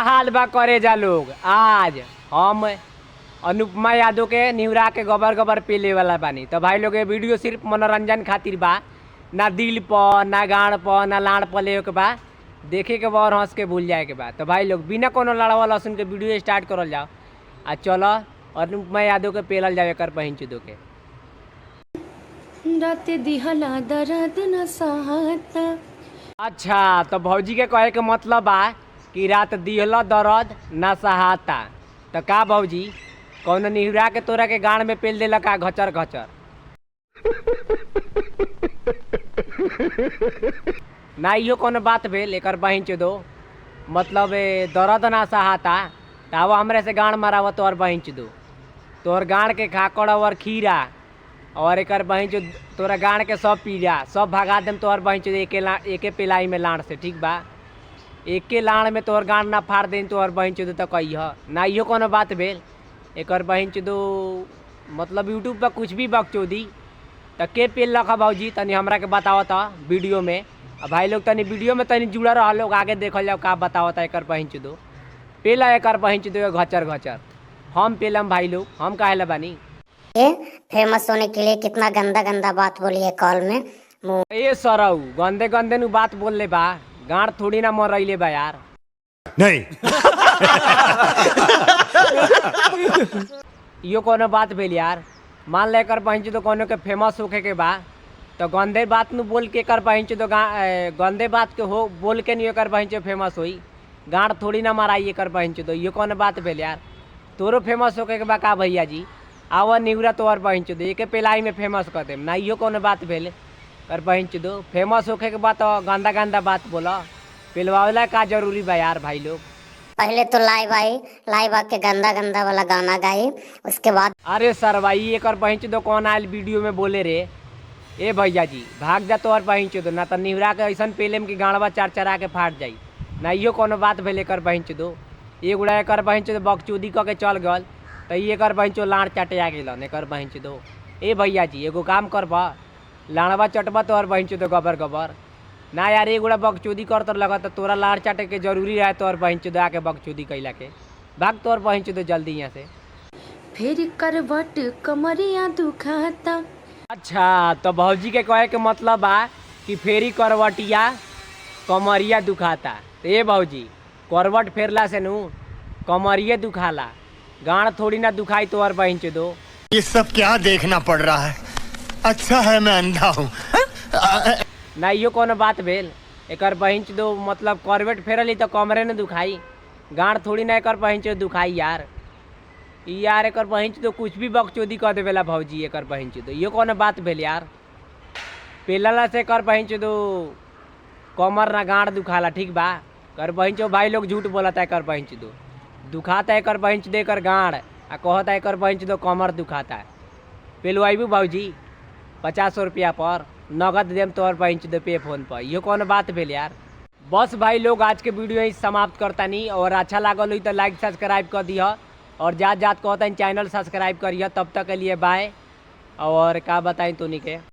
हाल बा करे जा लोग। आज हम अनुपमा यादव के निहुरा के गोबर गोबर पीले वाला बानी। तो भाई लोग ये वीडियो सिर्फ मनोरंजन खातिर बा, ना दिल प ना गाड़ प ना लाड़ प ले के बा, देखे के बा और हंस के भूल जाए के बा। तो भाई लोग बिना कोनो लड़वा लहसुन के वीडियो स्टार्ट करल जाओ आ चलो अनुपमा यादव के पेलल जाओ एकर बहिन चुदो के। रात दिहला दर्द न सहाता। अच्छा तो भौजी के कहे के मतलब बा कि रात दिहला दर्द ना सहाता। तो का भौजी कौन निहुरा के तोरा के गाड़ में पेल देला का घचर घचर? ना इहो कोनो बात भेल एकर बहिन चुदो, मतलब दर्द ना सहाता ताव हमरे से गाड़ माराव तोहर बहिन चुदो। तोहर गाड़ के खाकड़ और खीरा और एकर बहिन चुद तोरा गाड़ के सब पीजा सब भगा देम तोहर बहिन चुद एके पिलाई में लाड़ से, ठीक बा? एके लाड़ में तोहर गाड़ ना फाड़ दें तोहर बहिन चुद तो कहिह ना इहो कोनो बात भेल एकर बहिन चुदो। मतलब यूट्यूब पर कुछ भी बकचोदी तो के पेल रखा भौजी तनी हमरा के बतावता वीडियो में। अब भाई लोग तनी वीडियो में तनी जुड़ा रहा लोग, आगे देखल जाओ का बतावता एकर बहिन चुदो। पेला एकर बहिन चुदो घचर घचर हम पेलम भाई लोग, हम काहेला बानी। ये फेमस होने के लिए कितना गंदा गंदा बात बोली है कॉल में। ए सरऊ गंदे गंदे नु बात बोल ले बा, गाड़ थोड़ी ना मर रही बा यार। नहीं यो कोनो बात भेल यार? मान ले कर बहिन तो कोनो के फेमस होके के बा तो गंदे बात नु बोल के कर बहिन तो गंदे बात के हो बोल के नहीं कर बहिन फेमस होई, गाड़ थोड़ी ना माराई कर बहिन तो यो कोनो बात भेल यार? तोरो फेमस होके के बा का भैया जी? आवा निहुरा तोहर बहिन चुदो एके पेलाई में फेमस कर देम ना इहो कोनो बात भेल कर बहिन चुदो? फेमस होके के बात गंदा गंदा बात बोला, पेलवावला का जरूरी बा यार भाई लोग? पहले तो लाइव आके गंदा गंदा वाला गाना गाई, उसके बाद अरे सर भाई एकर बहिन चुदो कौन आयल वीडियो में बोले रे? ए भैया जी भाग जा तोहर बहिन चुदो, ना तो निहुरा के ऐसा पेलेम कि गाड़वा चरचरा के फाट जाई ना इहो कोनो बात भेल एकर बहिन चुदो। एगुड़ा एकर बहिन चुदो बकचोदी क के चल गल तो एकर बहिन चो लाड़ चाटे आ गेलन एकर बहिन चुदो। ए भैया जी एगो काम करबा, लाड़वा चटबा तोहर बहिन चुदो गबर गबर ना यार। एगुड़ा बकचोदी कर तो लगा तोरा लाड़ चाटे के जरूरी है तोहर बहिन चुदो आके बकचोदी कैला के। भाग तोहर बहिन चुदो जल्दी यहाँ से। फिर करवट कमरिया दुखाता। अच्छा तो भौजी के कहे के मतलब बा कि फेरी करवटिया कमरिया दुखाता। तो ए भौजी करवट फेरला से नु कमरिया दुखाला, गाड़ थोड़ी ना दुखाई तोहर बहिन चुदो। ये सब क्या देखना पड़ रहा है? अच्छा है मैं अंधा हूँ। ना इहो कोनो बात भेल एकर बहिन चुदो, मतलब करवट फेरली तो कमरे न दुखाई, गाड़ थोड़ी ना एकर बहिन चुदो दुखाई यार। यार एकर बहिन चुदो कुछ भी बकचोदी कर देवेला भौजी एकर बहिन चुदो, इहो कोनो बात भेल यार? पेलला से एकर बहिन चुदो कमर ना गाड़ दुखाला, ठीक बा? कर बहिन चो भाई लोग झूठ बोलता एकर बहिन चुदो, दुखाता एकर बहिन चुदो एकर गाड़ आ कहता एकर बहिन चुदो कमर दुखाता। पेलवाइबू भौजी 50 रुपया पर नगद देम तोहर बहिन चुदो पे फोन पर, इहो कोनो बात भेल यार? बस भाई लोग आज के वीडियो ही समाप्त करता नहीं, और अच्छा लागल हुई तो लाइक सब्सक्राइब कर दिया और जात जात कहता चैनल सब्सक्राइब करिए। तब तक के लिए बाय। और का बताएं तो नहीं के।